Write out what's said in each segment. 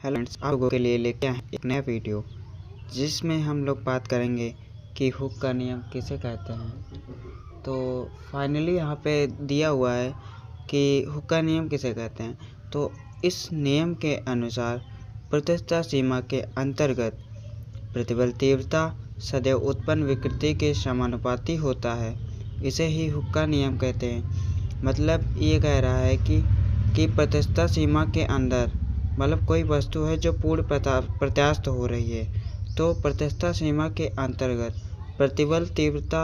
Hello friends, आप लोगों के लिए लेके आए एक नया वीडियो जिसमें हम लोग बात करेंगे कि हुक का नियम किसे कहते हैं। तो फाइनली यहाँ पे दिया हुआ है कि हुक का नियम किसे कहते हैं। तो इस नियम के अनुसार प्रत्यक्षता सीमा के अंतर्गत प्रतिबल तीव्रता सदैव उत्पन्न विकृति के समानुपाती होता है। इसे ही हुक का नियम कहते हैं। मतलब ये कह रहा है कि प्रत्यक्षता सीमा के अंदर मतलब कोई वस्तु है जो पूर्ण प्रत्यास्थ हो रही है, तो प्रत्यक्षता सीमा के अंतर्गत प्रतिबल तीव्रता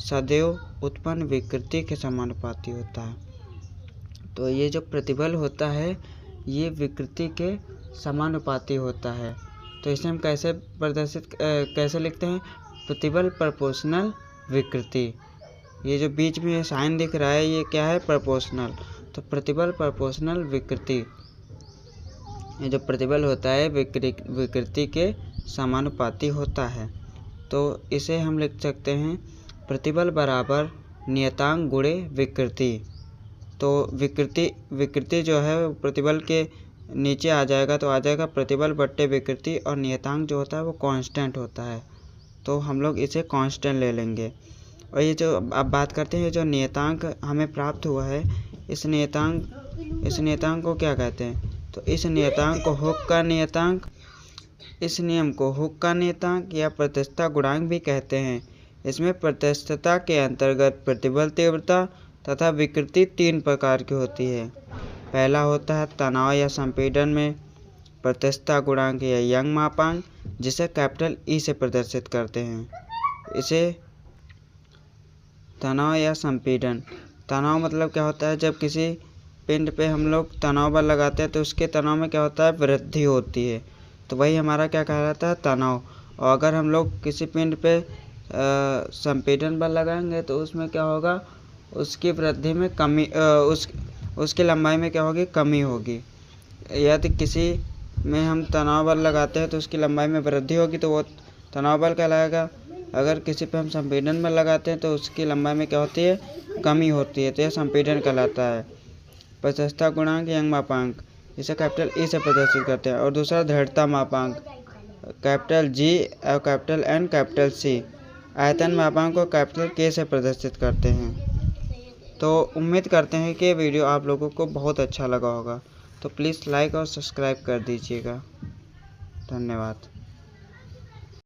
सदैव उत्पन्न विकृति के समानुपाती होता है। तो ये जो प्रतिबल होता है ये विकृति के समानुपाती होता है। तो इसे हम कैसे लिखते हैं? प्रतिबल प्रोपोर्शनल विकृति। ये जो बीच में साइन दिख रहा है ये क्या है? प्रोपोर्शनल। तो प्रतिबल प्रोपोर्शनल विकृति, ये जो प्रतिबल होता है विकृति के समानुपाती होता है। तो इसे हम लिख सकते हैं प्रतिबल बराबर नियतांक गुणे विकृति। तो विकृति जो है वो प्रतिबल के नीचे आ जाएगा, तो आ जाएगा प्रतिबल बट्टे विकृति, और नियतांक जो होता है वो कांस्टेंट होता है, तो हम लोग इसे कांस्टेंट ले लेंगे। और ये जो अब बात करते हैं जो नियतांक हमें प्राप्त हुआ है, इस नियतांक को क्या कहते हैं? तो इस नियतांक को हुक का नियतांक, इस नियम को हुक का नियतांक या प्रत्यक्षता गुणांक भी कहते हैं। इसमें प्रत्यक्षता के अंतर्गत प्रतिबल तीव्रता तथा विकृति तीन प्रकार की होती है। पहला होता है तनाव या संपीड़न में प्रत्यक्षता गुणांक या यंग मापांक, जिसे कैपिटल ई से प्रदर्शित करते हैं। इसे तनाव या संपीड़न, तनाव मतलब क्या होता है? जब किसी पिंड पे हम लोग तनाव बल लगाते हैं तो उसके तनाव में क्या होता है? वृद्धि होती है, तो वही हमारा क्या कहलाता है? तनाव। और अगर हम लोग किसी पिंड पे संपीड़न बल लगाएंगे तो उसमें क्या होगा? उसकी वृद्धि में कमी, उसकी लंबाई में क्या होगी? कमी होगी। यदि किसी में हम तनाव बल लगाते हैं तो उसकी लंबाई में वृद्धि होगी, तो वो तनाव बल कहलाएगा। अगर किसी पे हम संपीड़न बल लगाते हैं तो उसकी लंबाई में क्या होती है? कमी होती है, तो यह संपीड़न कहलाता है। प्रत्यक्षता गुणांक यंग मापांक, इसे कैपिटल ई से प्रदर्शित करते हैं। और दूसरा दृढ़ता मापांक कैपिटल जी और कैपिटल एन कैपिटल सी। आयतन मापांक को कैपिटल के से प्रदर्शित करते हैं। तो उम्मीद करते हैं कि वीडियो आप लोगों को बहुत अच्छा लगा होगा। तो प्लीज़ लाइक और सब्सक्राइब कर दीजिएगा। धन्यवाद।